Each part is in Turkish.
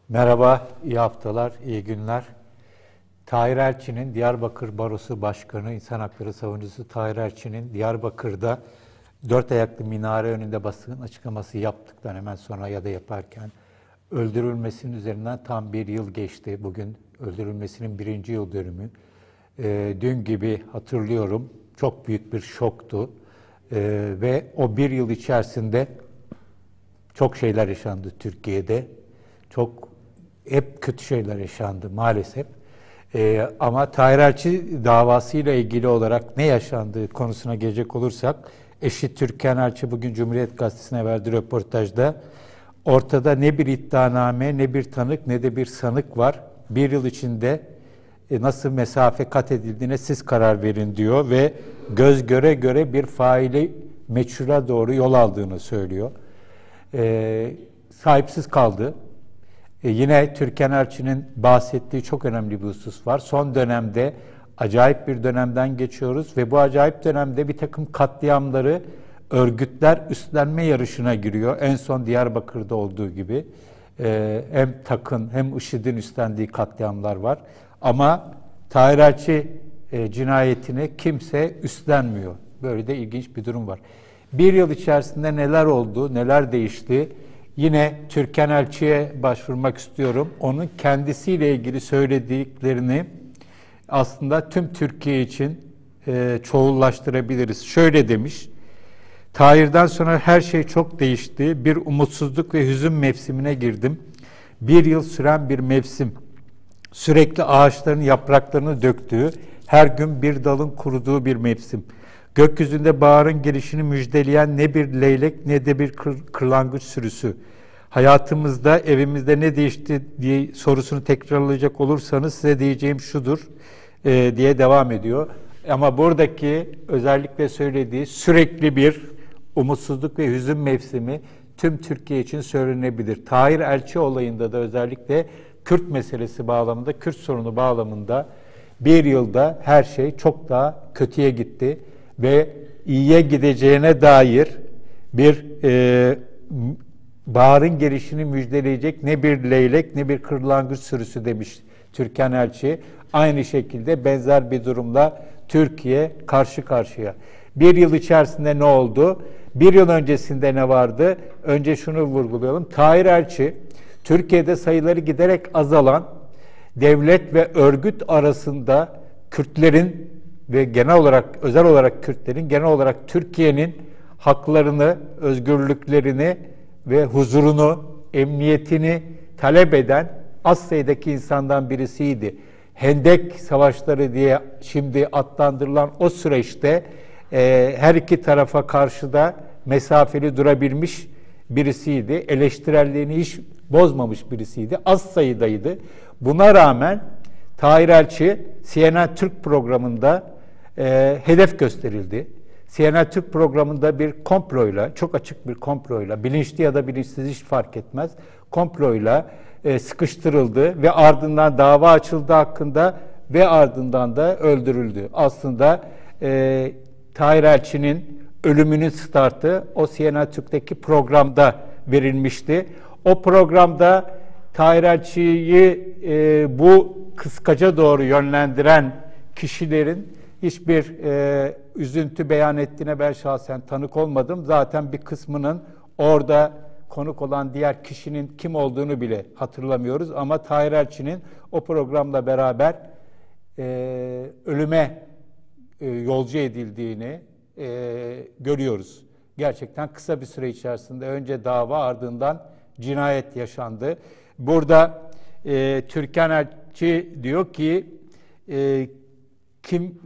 Merhaba, iyi haftalar, iyi günler. Tahir Elçi'nin Diyarbakır Barosu Başkanı, İnsan Hakları Savunucusu Tahir Elçi'nin Diyarbakır'da dört ayaklı minare önünde basın açıklaması yaptıktan hemen sonra ya da yaparken öldürülmesinin üzerinden tam bir yıl geçti. Bugün öldürülmesinin 1. yıl dönümü. Dün gibi hatırlıyorum, çok büyük bir şoktu. Ve o bir yıl içerisinde çok şeyler yaşandı Türkiye'de. Hep kötü şeyler yaşandı maalesef. Ama Tahir Elçi davasıyla ilgili olarak ne yaşandığı konusuna gelecek olursak, eşi Türkan Elçi bugün Cumhuriyet Gazetesi'ne verdiği röportajda ortada ne bir iddianame, ne bir tanık, ne de bir sanık var. Bir yıl içinde nasıl mesafe kat edildiğine siz karar verin diyor ve göz göre göre bir faili meçhula doğru yol aldığını söylüyor. Sahipsiz kaldı. Yine Türkan Elçi'nin bahsettiği çok önemli bir husus var. Son dönemde acayip bir dönemden geçiyoruz ve bu acayip dönemde bir takım katliamları örgütler üstlenme yarışına giriyor. En son Diyarbakır'da olduğu gibi hem TAK'ın hem IŞİD'in üstlendiği katliamlar var. Ama Tahir Elçi cinayetini kimse üstlenmiyor. Böyle de ilginç bir durum var. Bir yıl içerisinde neler oldu, neler değişti? Yine Türkan Elçi'ye başvurmak istiyorum. Onun kendisiyle ilgili söylediklerini aslında tüm Türkiye için çoğullaştırabiliriz. Şöyle demiş: Tahir'den sonra her şey çok değişti. Bir umutsuzluk ve hüzün mevsimine girdim. Bir yıl süren bir mevsim. Sürekli ağaçların yapraklarını döktüğü, her gün bir dalın kuruduğu bir mevsim. Gökyüzünde baharın gelişini müjdeleyen ne bir leylek ne de bir kırlangıç sürüsü. Hayatımızda, evimizde ne değişti diye sorusunu tekrarlayacak olursanız size diyeceğim şudur diye devam ediyor. Ama buradaki özellikle söylediği sürekli bir umutsuzluk ve hüzün mevsimi tüm Türkiye için söylenebilir. Tahir Elçi olayında da özellikle Kürt meselesi bağlamında, Kürt sorunu bağlamında bir yılda her şey çok daha kötüye gitti ve iyiye gideceğine dair bir baharın gelişini müjdeleyecek ne bir leylek ne bir kırlangıç sürüsü demiş Türkan Elçi. Aynı şekilde benzer bir durumla Türkiye karşı karşıya. Bir yıl içerisinde ne oldu? Bir yıl öncesinde ne vardı? Önce şunu vurgulayalım. Tahir Elçi, Türkiye'de sayıları giderek azalan devlet ve örgüt arasında Kürtlerin ve genel olarak, özel olarak Kürtlerin, genel olarak Türkiye'nin haklarını, özgürlüklerini ve huzurunu, emniyetini talep eden az sayıdaki insandan birisiydi. Hendek savaşları diye şimdi adlandırılan o süreçte her iki tarafa karşı da mesafeli durabilmiş birisiydi. Eleştirelliğini hiç bozmamış birisiydi. Az sayıdaydı. Buna rağmen Tahir Elçi CNN Türk programında hedef gösterildi. CNN Türk programında bir komployla, çok açık bir komployla, bilinçli ya da bilinçsiz hiç fark etmez, komployla sıkıştırıldı ve ardından dava açıldı hakkında ve ardından da öldürüldü. Aslında Tahir Elçi'nin ölümünün startı o CNN Türk'teki programda verilmişti. O programda Tahir Elçi'yi bu kıskaca doğru yönlendiren kişilerin hiçbir üzüntü beyan ettiğine ben şahsen tanık olmadım. Zaten bir kısmının orada konuk olan diğer kişinin kim olduğunu bile hatırlamıyoruz. Ama Tahir Elçi'nin o programla beraber ölüme yolcu edildiğini görüyoruz. Gerçekten kısa bir süre içerisinde önce dava ardından cinayet yaşandı. Burada Türkan Elçi diyor ki kim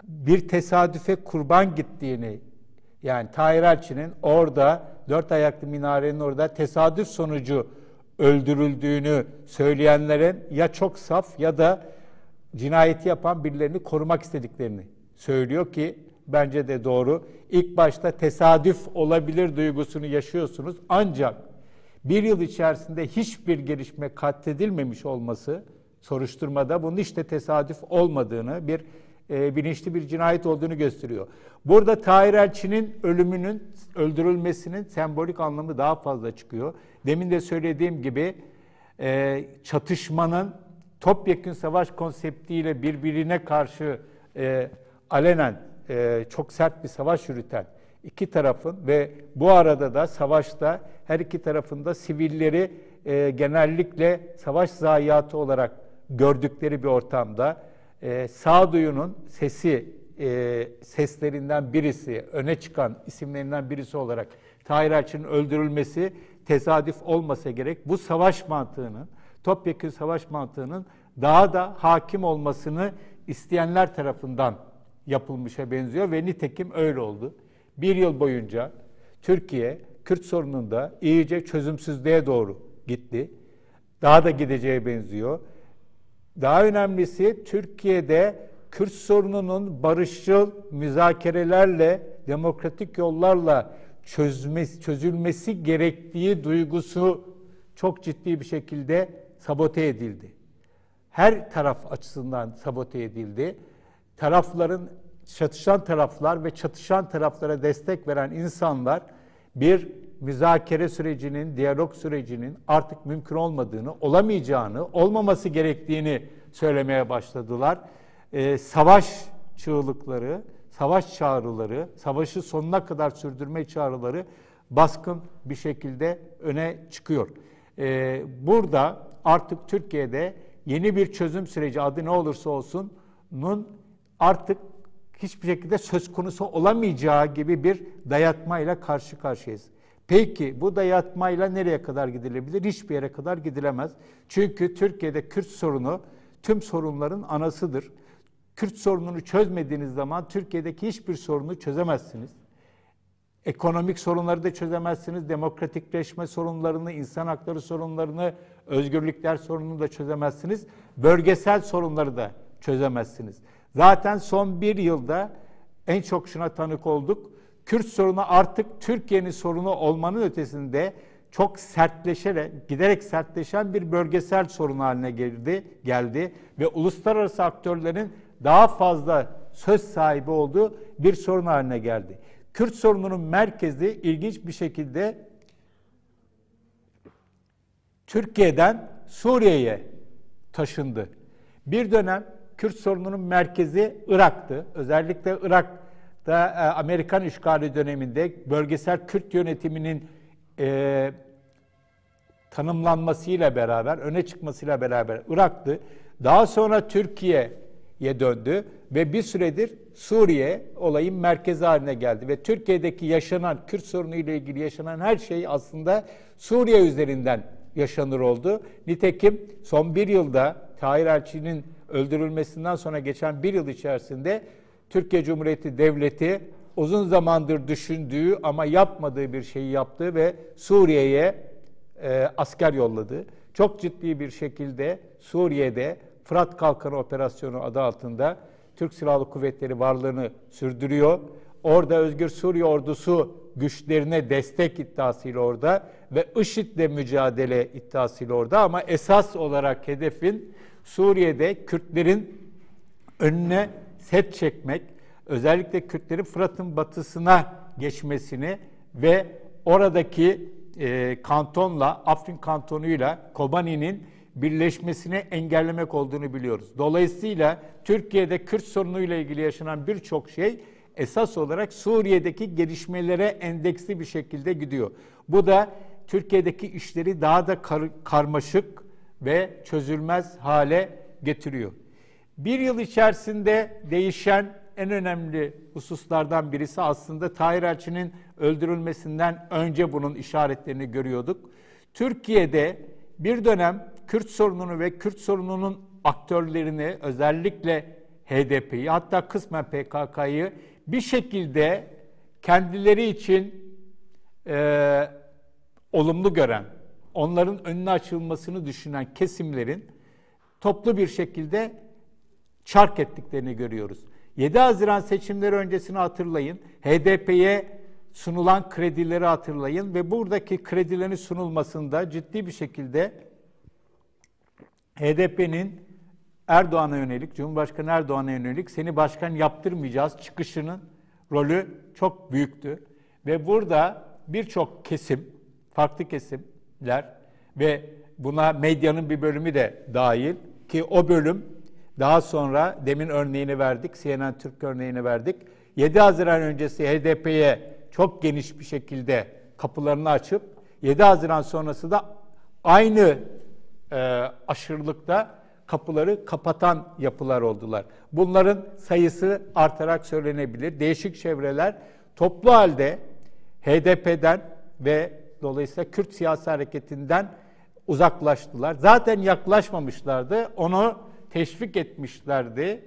bir tesadüfe kurban gittiğini, yani Tahir Elçi'nin orada dört ayaklı minarenin orada tesadüf sonucu öldürüldüğünü söyleyenlerin ya çok saf ya da cinayeti yapan birilerini korumak istediklerini söylüyor ki bence de doğru. İlk başta tesadüf olabilir duygusunu yaşıyorsunuz ancak bir yıl içerisinde hiçbir gelişme kaydedilmemiş olması soruşturmada bunun işte tesadüf olmadığını, bir bilinçli bir cinayet olduğunu gösteriyor. Burada Tahir Elçi'nin ölümünün, öldürülmesinin sembolik anlamı daha fazla çıkıyor. Demin de söylediğim gibi çatışmanın topyekün savaş konseptiyle birbirine karşı alenen çok sert bir savaş yürüten iki tarafın ve bu arada da savaşta her iki tarafında sivilleri genellikle savaş zayiatı olarak gördükleri bir ortamda sağduyunun seslerinden birisi, öne çıkan isimlerinden birisi olarak Tahir Elçi'nin öldürülmesi tesadüf olmasa gerek. Bu savaş mantığının, topyekün savaş mantığının daha da hakim olmasını isteyenler tarafından yapılmışa benziyor ve nitekim öyle oldu. Bir yıl boyunca Türkiye, Kürt sorununda iyice çözümsüzlüğe doğru gitti. Daha da gideceğe benziyor. Daha önemlisi Türkiye'de Kürt sorununun barışçıl müzakerelerle, demokratik yollarla çözülmesi gerektiği duygusu çok ciddi bir şekilde sabote edildi. Her taraf açısından sabote edildi. Çatışan taraflar ve çatışan taraflara destek veren insanlar bir müzakere sürecinin, diyalog sürecinin artık mümkün olmadığını, olamayacağını, olmaması gerektiğini söylemeye başladılar. Savaş çığlıkları, savaş çağrıları, savaşı sonuna kadar sürdürme çağrıları baskın bir şekilde öne çıkıyor. Burada artık Türkiye'de yeni bir çözüm süreci, adı ne olursa olsun'un artık hiçbir şekilde söz konusu olamayacağı gibi bir dayatmayla karşı karşıyayız. Peki bu dayatmayla nereye kadar gidilebilir? Hiçbir yere kadar gidilemez. Çünkü Türkiye'de Kürt sorunu tüm sorunların anasıdır. Kürt sorununu çözmediğiniz zaman Türkiye'deki hiçbir sorunu çözemezsiniz. Ekonomik sorunları da çözemezsiniz. Demokratikleşme sorunlarını, insan hakları sorunlarını, özgürlükler sorununu da çözemezsiniz. Bölgesel sorunları da çözemezsiniz. Zaten son bir yılda en çok şuna tanık olduk. Kürt sorunu artık Türkiye'nin sorunu olmanın ötesinde çok giderek sertleşen bir bölgesel sorun haline geldi ve uluslararası aktörlerin daha fazla söz sahibi olduğu bir sorun haline geldi. Kürt sorununun merkezi ilginç bir şekilde Türkiye'den Suriye'ye taşındı. Bir dönem Kürt sorununun merkezi Irak'tı. Özellikle Irak'ta Amerikan işgali döneminde bölgesel Kürt yönetiminin tanımlanmasıyla beraber, öne çıkmasıyla beraber Irak'tı. Daha sonra Türkiye'ye döndü ve bir süredir Suriye olayın merkezi haline geldi. Ve Türkiye'deki yaşanan, Kürt sorunu ile ilgili yaşanan her şey aslında Suriye üzerinden yaşanır oldu. Nitekim son bir yılda Tahir Elçi'nin öldürülmesinden sonra geçen bir yıl içerisinde Türkiye Cumhuriyeti Devleti uzun zamandır düşündüğü ama yapmadığı bir şeyi yaptı ve Suriye'ye asker yolladı. Çok ciddi bir şekilde Suriye'de Fırat Kalkanı Operasyonu adı altında Türk Silahlı Kuvvetleri varlığını sürdürüyor. Orada Özgür Suriye Ordusu güçlerine destek iddiasıyla orada ve IŞİD'le mücadele iddiasıyla orada ama esas olarak hedefin Suriye'de Kürtlerin önüne set çekmek, özellikle Kürtlerin Fırat'ın batısına geçmesini ve oradaki kantonla, Afrin kantonuyla Kobani'nin birleşmesini engellemek olduğunu biliyoruz. Dolayısıyla Türkiye'de Kürt sorunuyla ilgili yaşanan birçok şey esas olarak Suriye'deki gelişmelere endeksli bir şekilde gidiyor. Bu da Türkiye'deki işleri daha da karmaşık ve çözülmez hale getiriyor. Bir yıl içerisinde değişen en önemli hususlardan birisi aslında Tahir Elçi'nin öldürülmesinden önce bunun işaretlerini görüyorduk. Türkiye'de bir dönem Kürt sorununu ve Kürt sorununun aktörlerini özellikle HDP'yi hatta kısmen PKK'yı bir şekilde kendileri için olumlu gören, onların önüne açılmasını düşünen kesimlerin toplu bir şekilde çark ettiklerini görüyoruz. 7 Haziran seçimleri öncesini hatırlayın. HDP'ye sunulan kredileri hatırlayın ve buradaki kredilerin sunulmasında ciddi bir şekilde HDP'nin Erdoğan'a yönelik, Cumhurbaşkanı Erdoğan'a yönelik seni başkan yaptırmayacağız çıkışının rolü çok büyüktü. Ve burada birçok kesim, farklı kesimler ve buna medyanın bir bölümü de dahil ki o bölüm daha sonra demin örneğini verdik, CNN Türk örneğini verdik. 7 Haziran öncesi HDP'ye çok geniş bir şekilde kapılarını açıp 7 Haziran sonrası da aynı aşırılıkta kapıları kapatan yapılar oldular. Bunların sayısı artarak söylenebilir. Değişik çevreler toplu halde HDP'den ve dolayısıyla Kürt siyasi hareketinden uzaklaştılar. Zaten yaklaşmamışlardı. Onu teşvik etmişlerdi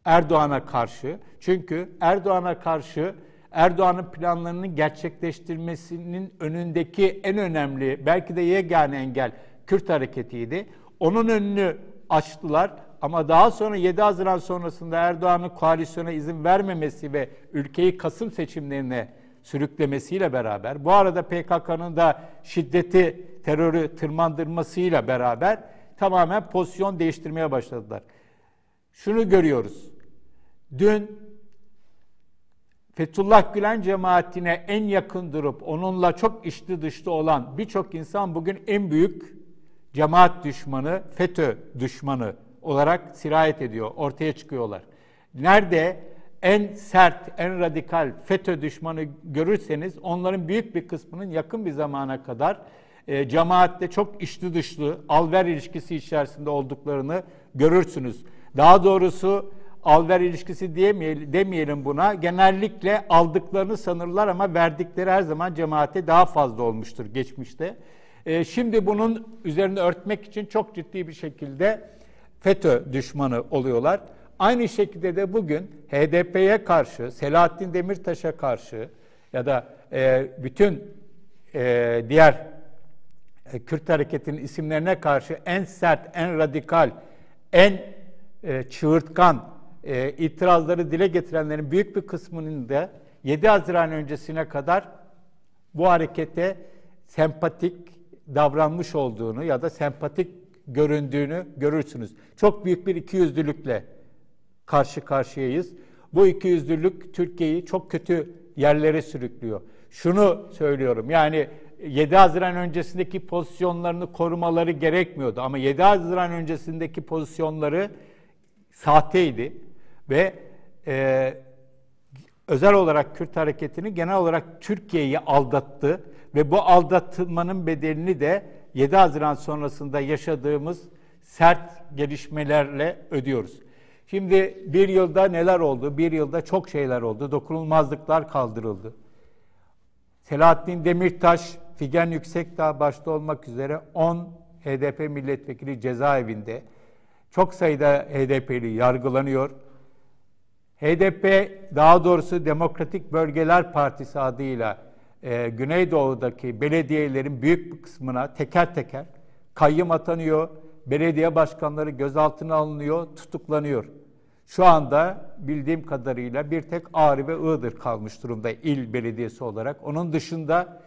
Erdoğan'a karşı. Çünkü Erdoğan'a karşı Erdoğan'ın planlarının gerçekleştirmesinin önündeki en önemli, belki de yegane engel Kürt hareketiydi. Onun önünü açtılar ama daha sonra 7 Haziran sonrasında Erdoğan'ın koalisyona izin vermemesi ve ülkeyi Kasım seçimlerine sürüklemesiyle beraber, bu arada PKK'nın da şiddeti, terörü tırmandırmasıyla beraber tamamen pozisyon değiştirmeye başladılar. Şunu görüyoruz. Dün Fethullah Gülen cemaatine en yakın durup onunla çok içli dışlı olan birçok insan bugün en büyük cemaat düşmanı, FETÖ düşmanı olarak sirayet ediyor, ortaya çıkıyorlar. Nerede en sert, en radikal FETÖ düşmanı görürseniz onların büyük bir kısmının yakın bir zamana kadar cemaatte çok içli dışlı, al-ver ilişkisi içerisinde olduklarını görürsünüz. Daha doğrusu al-ver ilişkisi demeyelim buna. Genellikle aldıklarını sanırlar ama verdikleri her zaman cemaate daha fazla olmuştur geçmişte. Şimdi bunun üzerine örtmek için çok ciddi bir şekilde FETÖ düşmanı oluyorlar. Aynı şekilde de bugün HDP'ye karşı, Selahattin Demirtaş'a karşı ya da bütün diğer Kürt hareketinin isimlerine karşı en sert, en radikal, en çığırtkan itirazları dile getirenlerin büyük bir kısmının da 7 Haziran öncesine kadar bu harekete sempatik davranmış olduğunu ya da sempatik göründüğünü görürsünüz. Çok büyük bir ikiyüzlülükle karşı karşıyayız. Bu ikiyüzlülük Türkiye'yi çok kötü yerlere sürüklüyor. Şunu söylüyorum, yani 7 Haziran öncesindeki pozisyonlarını korumaları gerekmiyordu ama 7 Haziran öncesindeki pozisyonları sahteydi ve özel olarak Kürt hareketini, genel olarak Türkiye'yi aldattı ve bu aldatılmanın bedelini de 7 Haziran sonrasında yaşadığımız sert gelişmelerle ödüyoruz. Şimdi bir yılda neler oldu? Bir yılda çok şeyler oldu. Dokunulmazlıklar kaldırıldı. Selahattin Demirtaş, Figen Yüksekdağ başta olmak üzere 10 HDP milletvekili cezaevinde. Çok sayıda HDP'li yargılanıyor. HDP, daha doğrusu Demokratik Bölgeler Partisi adıyla Güneydoğu'daki belediyelerin büyük bir kısmına teker teker kayyım atanıyor. Belediye başkanları gözaltına alınıyor, tutuklanıyor. Şu anda bildiğim kadarıyla bir tek Ağrı ve Iğdır kalmış durumda il belediyesi olarak. Onun dışında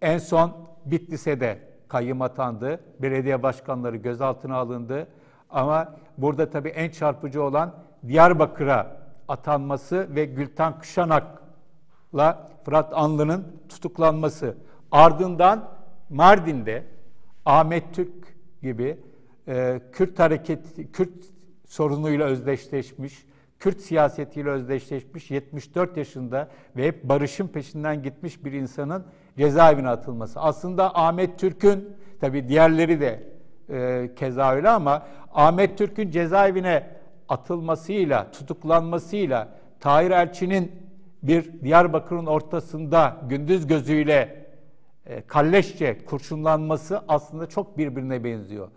en son Bitlis'e de kayyım atandı. Belediye başkanları gözaltına alındı. Ama burada tabii en çarpıcı olan Diyarbakır'a atanması ve Gülten Kışanak'la Fırat Anlı'nın tutuklanması. Ardından Mardin'de Ahmet Türk gibi Kürt sorunuyla özdeşleşmiş, Kürt siyasetiyle özdeşleşmiş 74 yaşında ve hep barışın peşinden gitmiş bir insanın cezaevine atılması. Aslında Ahmet Türk'ün, tabii diğerleri de keza öyle ama Ahmet Türk'ün cezaevine atılmasıyla, tutuklanmasıyla Tahir Elçi'nin bir Diyarbakır'ın ortasında gündüz gözüyle kalleşçe kurşunlanması aslında çok birbirine benziyor.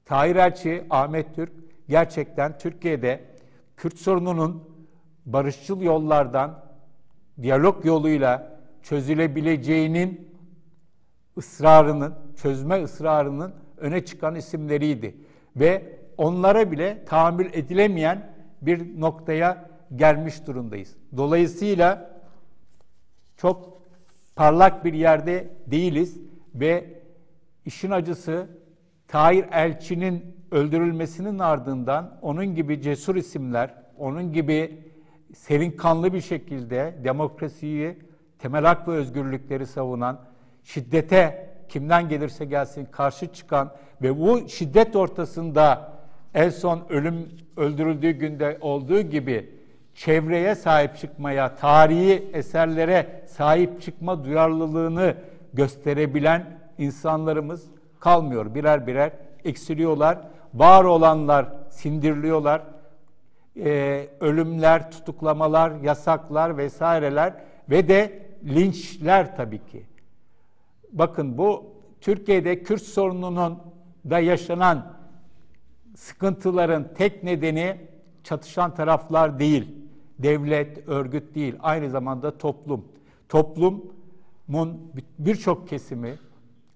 Tahir Elçi, Ahmet Türk gerçekten Türkiye'de Kürt sorununun barışçıl yollardan, diyalog yoluyla çözülebileceğinin çözme ısrarının öne çıkan isimleriydi. Ve onlara bile tahammül edilemeyen bir noktaya gelmiş durumdayız. Dolayısıyla çok parlak bir yerde değiliz ve işin acısı Tahir Elçi'nin öldürülmesinin ardından onun gibi cesur isimler, onun gibi serin kanlı bir şekilde demokrasiyi, temel hak ve özgürlükleri savunan, şiddete kimden gelirse gelsin karşı çıkan ve bu şiddet ortasında en son öldürüldüğü günde olduğu gibi çevreye sahip çıkmaya, tarihi eserlere sahip çıkma duyarlılığını gösterebilen insanlarımız kalmıyor. Birer birer eksiliyorlar. Var olanlar sindiriliyorlar. Ölümler, tutuklamalar, yasaklar vesaireler ve de linçler tabii ki. Bakın bu Türkiye'de Kürt sorununun da yaşanan sıkıntıların tek nedeni çatışan taraflar değil, devlet, örgüt değil, aynı zamanda toplum. Toplumun birçok kesimi,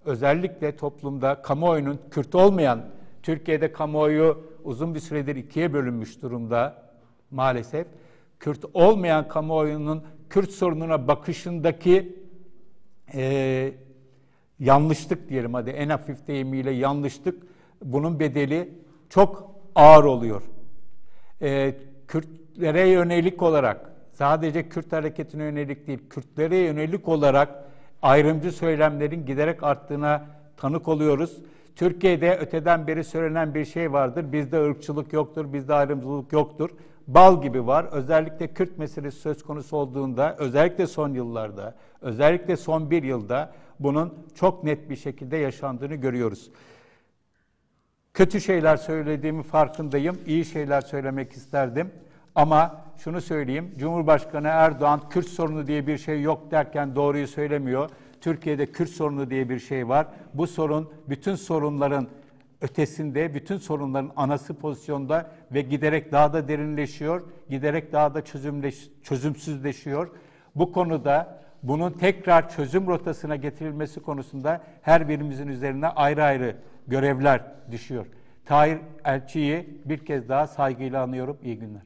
özellikle toplumda kamuoyunun Kürt olmayan, Türkiye'de kamuoyu uzun bir süredir ikiye bölünmüş durumda maalesef. Kürt olmayan kamuoyunun Kürt sorununa bakışındaki yanlışlık diyelim, hadi en hafif deyimiyle yanlışlık, bunun bedeli çok ağır oluyor. Kürtlere yönelik olarak, sadece Kürt hareketine yönelik değil, Kürtlere yönelik olarak ayrımcı söylemlerin giderek arttığına tanık oluyoruz. Türkiye'de öteden beri söylenen bir şey vardır. Bizde ırkçılık yoktur, bizde ayrımcılık yoktur. Bal gibi var. Özellikle Kürt meselesi söz konusu olduğunda, özellikle son yıllarda, özellikle son bir yılda bunun çok net bir şekilde yaşandığını görüyoruz. Kötü şeyler söylediğimi farkındayım. İyi şeyler söylemek isterdim. Ama şunu söyleyeyim, Cumhurbaşkanı Erdoğan Kürt sorunu diye bir şey yok derken doğruyu söylemiyor. Türkiye'de Kürt sorunu diye bir şey var. Bu sorun bütün sorunların ötesinde, bütün sorunların anası pozisyonda ve giderek daha da derinleşiyor, giderek daha da çözümsüzleşiyor. Bu konuda bunun tekrar çözüm rotasına getirilmesi konusunda her birimizin üzerine ayrı ayrı görevler düşüyor. Tahir Elçi'yi bir kez daha saygıyla anıyorum. İyi günler.